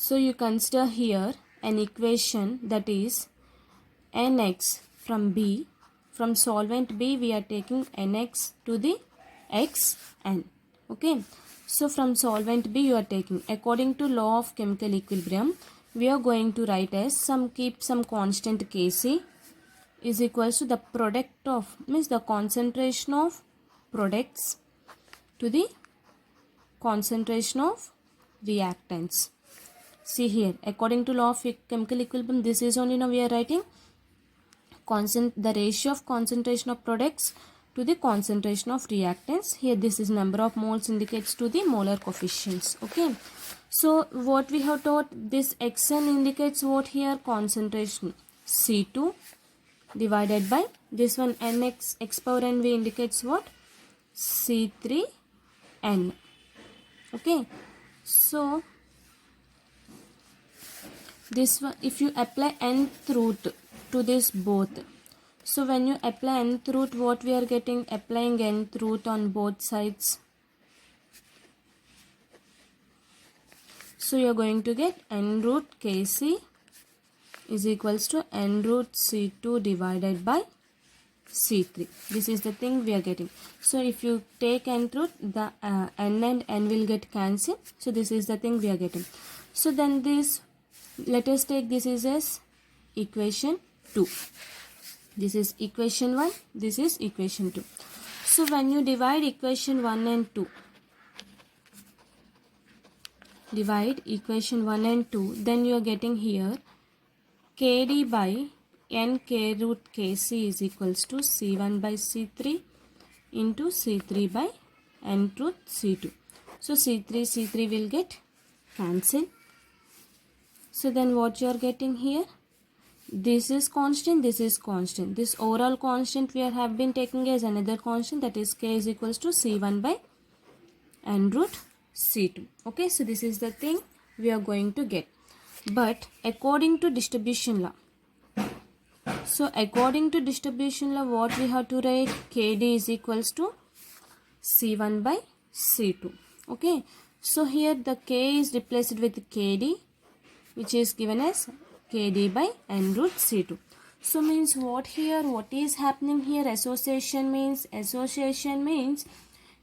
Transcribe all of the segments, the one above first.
So you consider here an equation that is nx from B. From solvent B we are taking nx to the xn. Okay. So from solvent B you are taking, according to law of chemical equilibrium, we are going to write as keep some constant Kc is equals to the product of, means the concentration of products to the concentration of reactants. See here, according to law of chemical equilibrium, this is only now we are writing the ratio of concentration of products to the concentration of reactants. Here this is number of moles indicates to the molar coefficients. Okay. So what we have taught, this xn indicates what here, concentration C2 divided by this one nx x power n v indicates what, C3n. Okay. So this one, if you apply nth root to this both, so when you apply nth root, what we are getting, applying nth root on both sides, so you are going to get n root Kc is equals to n root C2 divided by C3. This is the thing we are getting. So if you take nth root, the n and n will get cancelled. So this is the thing we are getting. So then this, let us take this is as equation 2. This is equation 1. This is equation 2. So when you divide equation 1 and 2, divide equation 1 and 2, then you are getting here Kd by n k root Kc is equals to C1 by C3 into C3 by n root C2. So C3 will get cancelled. So then what you are getting here, this is constant, this is constant. This overall constant we have been taking as another constant, that is k is equals to C1 by n root C2. Okay, so this is the thing we are going to get. But according to distribution law, so according to distribution law, what we have to write, Kd is equals to C1 by C2. Okay, so here the K is replaced with Kd, which is given as Kd by n root C2. So means what here, what is happening here, association means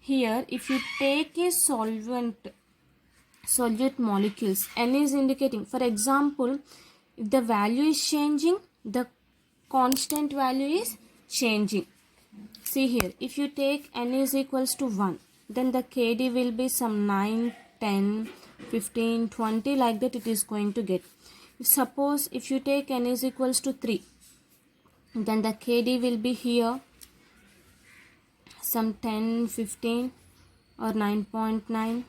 here if you take a solute molecules, n is indicating, for example, if the value is changing, the constant value is changing. See here, if you take n is equals to 1, then the Kd will be some 9, 10, 15, 20, like that it is going to get. Suppose if you take n is equals to 3, then the Kd will be here some 10, 15 or 9.9,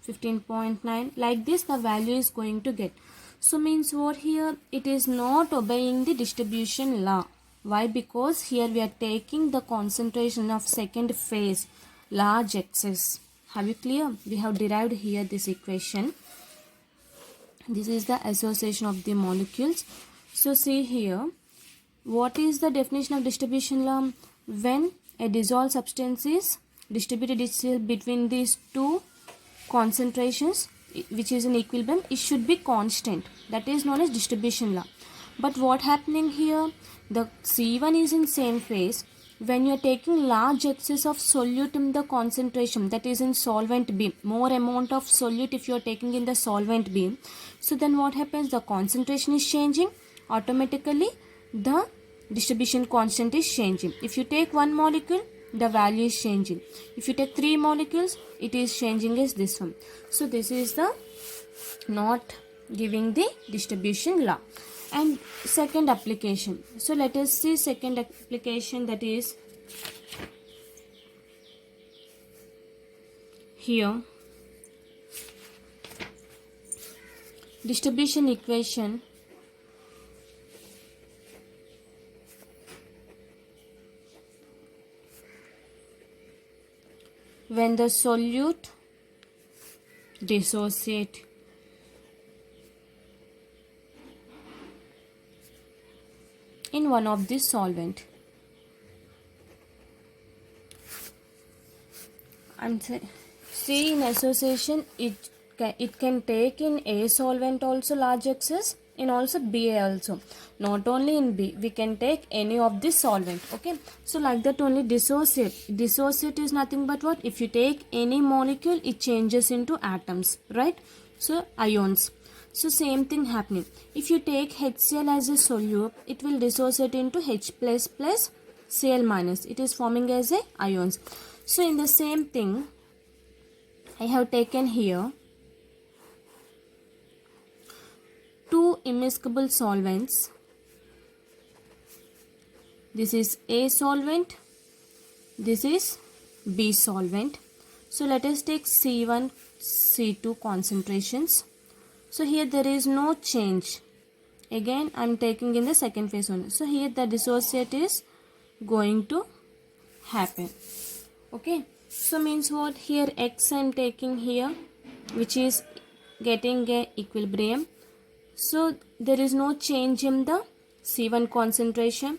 15.9, like this the value is going to get. So means what here, it is not obeying the distribution law. Why? Because here we are taking the concentration of second phase, large excess. Have you clear? We have derived here this equation. This is the association of the molecules. So see here, what is the definition of distribution law? When a dissolved substance is distributed itself between these two concentrations, which is in equilibrium, it should be constant. That is known as distribution law. But what happening here, the C1 is in same phase. When you are taking large excess of solute in the concentration, that is in solvent B, more amount of solute if you are taking in the solvent B, so then what happens, the concentration is changing, automatically the distribution constant is changing. If you take one molecule, the value is changing. If you take 3 molecules, it is changing as this one. So this is the not giving the distribution law. And second application. So let us see second application, that is here distribution equation when the solute dissociate in one of the solvent. See, in association it it can take in A solvent also large excess, in also B also. Not only in B, we can take any of this solvent. Okay, so like that only dissociate. Dissociate is nothing but what? If you take any molecule, it changes into atoms, right? So ions. So same thing happening. If you take HCl as a solute, it will dissociate into H plus plus Cl minus. It is forming as a ions. So in the same thing, I have taken here two immiscible solvents. This is A solvent, this is B solvent. So let us take C1, C2 concentrations. So here there is no change. Again I am taking in the second phase only. So here the dissociate is going to happen. Okay, so means what? Here X I am taking here, which is getting a equilibrium. So there is no change in the C1 concentration.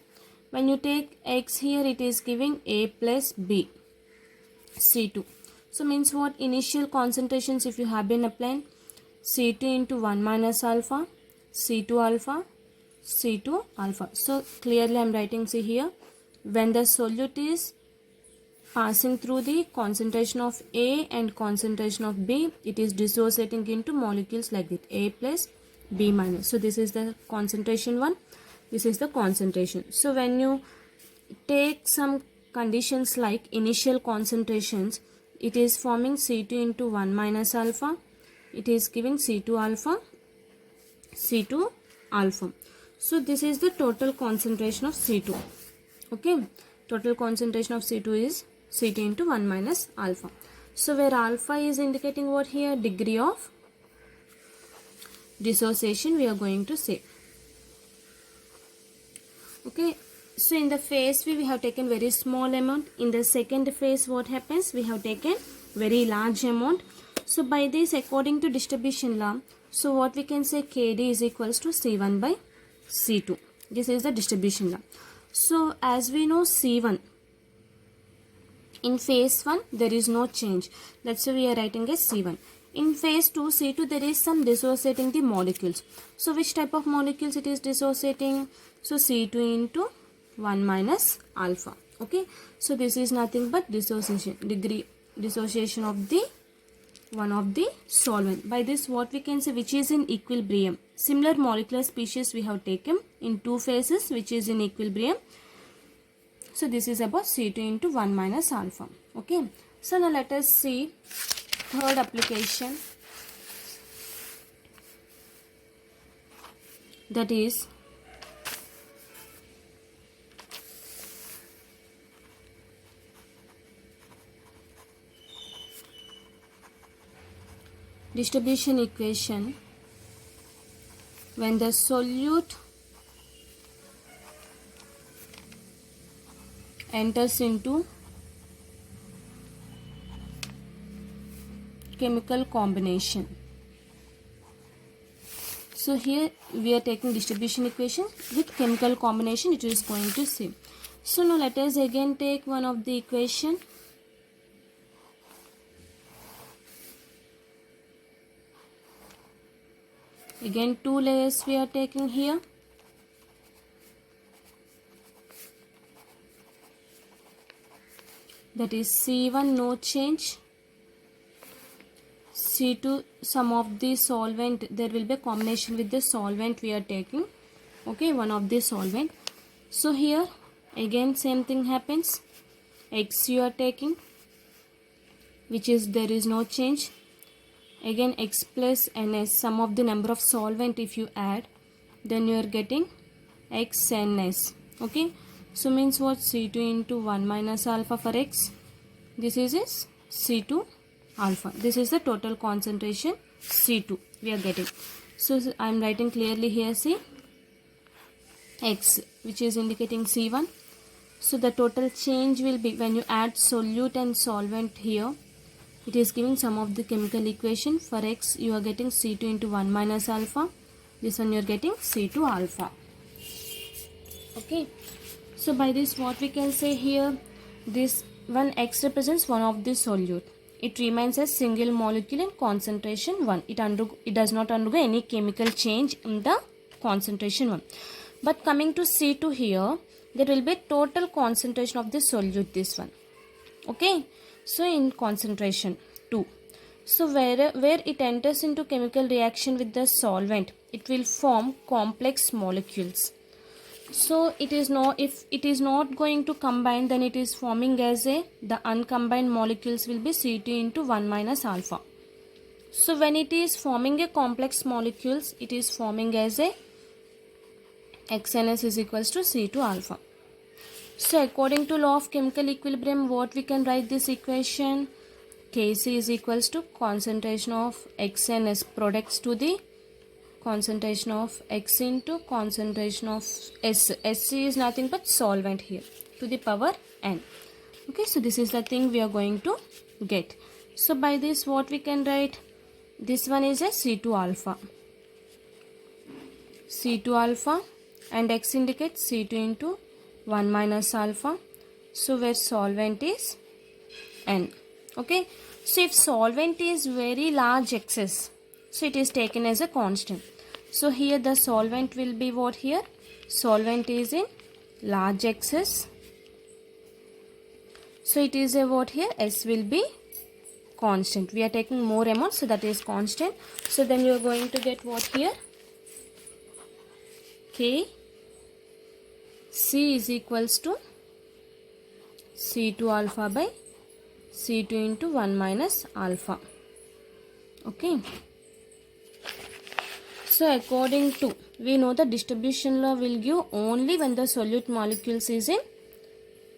When you take X here, it is giving A plus B, C2. So means what? Initial concentrations if you have been applying, C2 into 1 minus alpha, C2 alpha, C2 alpha. So clearly I am writing, see here, when the solute is passing through the concentration of A and concentration of B, it is dissociating into molecules like this, A plus B minus. So this is the concentration one, this is the concentration. So when you take some conditions like initial concentrations, it is forming C2 into 1 minus alpha, it is giving C2 alpha, C2 alpha. So this is the total concentration of C2. Okay, total concentration of C2 is C2 into 1 minus alpha. So where alpha is indicating what here? Degree of dissociation we are going to say. Okay, so in the phase we have taken very small amount. In the second phase what happens? We have taken very large amount. So by this, according to distribution law, so what we can say, KD is equals to C1 by C2. This is the distribution law. So as we know, C1 in phase 1 there is no change. That's why we are writing as C1. In phase 2, C2, there is some dissociating the molecules. So which type of molecules it is dissociating? So C2 into 1 minus alpha. Okay, so this is nothing but dissociation, degree dissociation of the one of the solvent. By this what we can say, which is in equilibrium. Similar molecular species we have taken in two phases which is in equilibrium. So this is about C2 into 1 minus alpha. Okay, so now let us see third application, that is distribution equation when the solute enters into chemical combination. So here we are taking distribution equation with chemical combination, it is going to see. So now let us again take one of the equation. Again two layers we are taking here. That is C1 no change, C2 some of the solvent, there will be a combination with the solvent we are taking. Okay, one of the solvent. So here again same thing happens, X you are taking, which is there is no change. Again X plus NS, sum of the number of solvent if you add, then you are getting XNS. Okay, so means what? C2 into 1 minus alpha for X. This is C2 alpha. This is the total concentration C2 we are getting. So I am writing clearly here, see X, which is indicating C1. So the total change will be when you add solute and solvent here, it is giving some of the chemical equation. For X you are getting C2 into 1 minus alpha, this one you are getting C2 alpha. Okay, so by this what we can say here, this one X represents one of the solute. it remains a single molecule in concentration 1. It does not undergo any chemical change in the concentration 1. But coming to C2 here, there will be total concentration of the solute, this one. Okay, so in concentration 2. So where it enters into chemical reaction with the solvent, it will form complex molecules. So it is not, if it is not going to combine, then it is forming as the uncombined molecules will be C2 into 1 minus alpha. So when it is forming a complex molecules, it is forming as XNS is equals to C2 alpha. So according to law of chemical equilibrium, what we can write this equation? Kc is equals to concentration of XNS products to the concentration of X into concentration of S. Sc is nothing but solvent here to the power n. Okay, so this is the thing we are going to get. So by this what we can write? This one is a C2 alpha. C2 alpha and X indicates C2 into 1 minus alpha. So where solvent is n. Okay, so if solvent is very large excess, so it is taken as a constant. So here the solvent will be what here? Solvent is in large excess. So it is a what here? S will be constant. We are taking more amount, so that is constant. So then you are going to get what here? K C is equals to C2 alpha by C2 into 1 minus alpha. Okay. So according to, we know the distribution law will give only when the solute molecules is in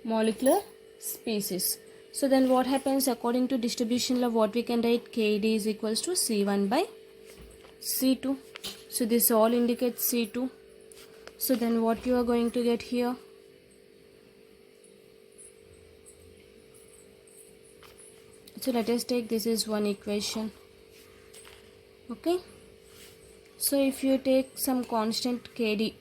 molecular species. So then what happens according to distribution law? What we can write? Kd is equals to C1 by C2. So this all indicates C2. So then what you are going to get here? So let us take, this is one equation. Okay. So if you take some constant Kd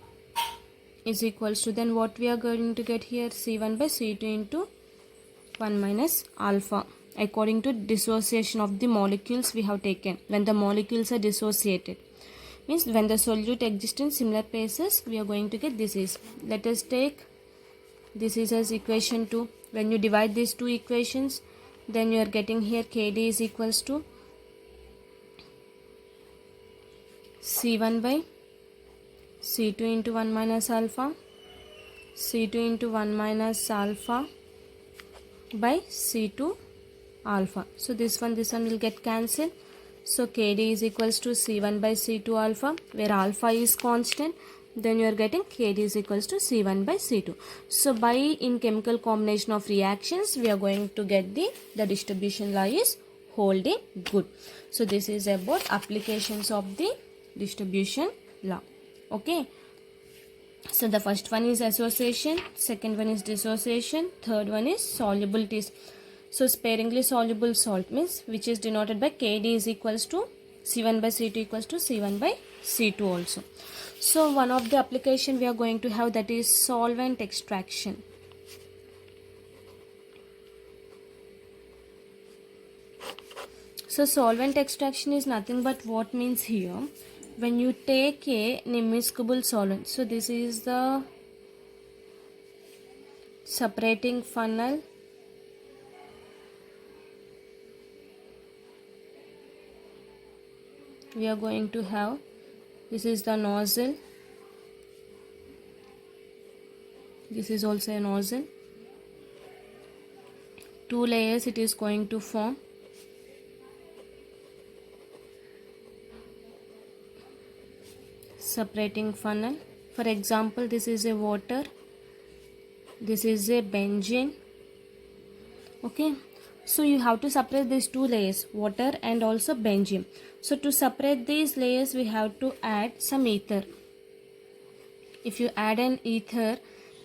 is equals to, then what we are going to get here? C1 by C2 into 1 minus alpha, according to dissociation of the molecules we have taken. When the molecules are dissociated, means when the solute exists in similar places, we are going to get this is. Let us take this is as equation 2. When you divide these two equations, then you are getting here Kd is equals to C1 by C2 into 1 minus alpha, C2 into 1 minus alpha by C2 alpha. So this one will get cancelled. So Kd is equals to C1 by C2 alpha, where alpha is constant. Then you are getting Kd is equals to C1 by C2. So by in chemical combination of reactions, we are going to get the distribution law is holding good. So this is about applications of the distribution law. Okay. So the first one is association, second one is dissociation, third one is solubilities. So sparingly soluble salt means which is denoted by Kd is equals to C1 by C2 equals to C1 by C2 also. So one of the application we are going to have, that is solvent extraction. So solvent extraction is nothing but what means here, when you take an immiscible solvent. So this is the separating funnel. We are going to have, this is the nozzle, this is also a nozzle, two layers it is going to form. Separating funnel. For example, this is a water, this is a benzene. Okay, so you have to separate these two layers, water and also benzene. So to separate these layers, we have to add some ether. If you add an ether,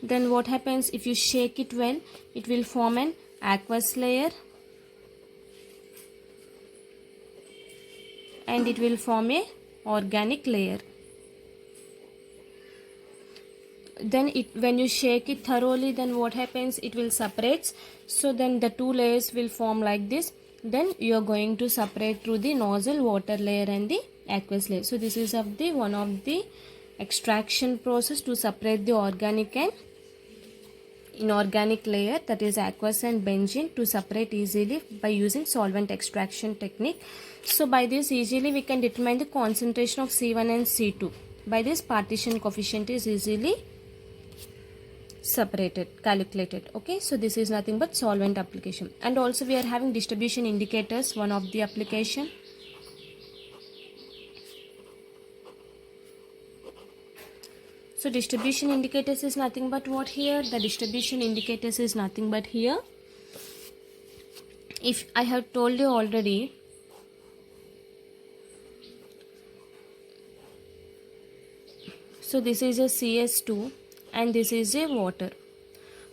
then what happens? If you shake it well, it will form an aqueous layer and it will form a organic layer. Then when you shake it thoroughly, then what happens? It will separate. So then the two layers will form like this. then you are going to separate through the nozzle, water layer and the aqueous layer. So this is of the one of the extraction process to separate the organic and inorganic layer, that is aqueous and benzene, to separate easily by using solvent extraction technique. So by this easily we can determine the concentration of C1 and C2. By this partition coefficient is easily separated, calculated. Okay, so this is nothing but solvent application. And also we are having distribution indicators, one of the application. So distribution indicators is nothing but what here? The distribution indicators is nothing but here. If I have told you already, so this is a CS2 and this is a water.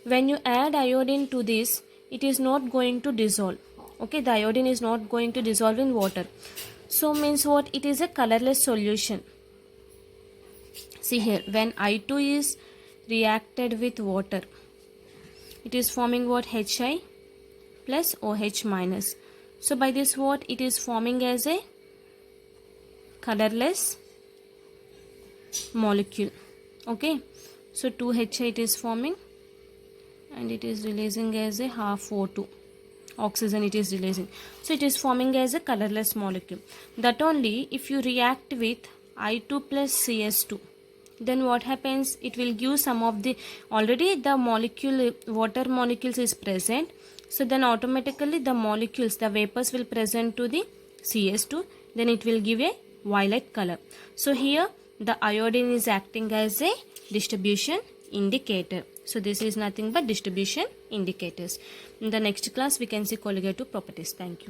When you add iodine to this, it is not going to dissolve. Okay, the iodine is not going to dissolve in water. So means what? It is a colorless solution. See here, when I2 is reacted with water, it is forming what? Hi plus OH minus. So by this what? It is forming as a colorless molecule. Okay, so 2HI it is forming and it is releasing as a half O2. Oxygen it is releasing. So it is forming as a colorless molecule. That only if you react with I2 plus CS2, then what happens? It will give some of the, already the molecule, water molecules is present. So then automatically the molecules, the vapors will present to the CS2. Then it will give a violet color. So here the iodine is acting as a distribution indicator. So this is nothing but distribution indicators. In the next class we can see colligative properties. Thank you.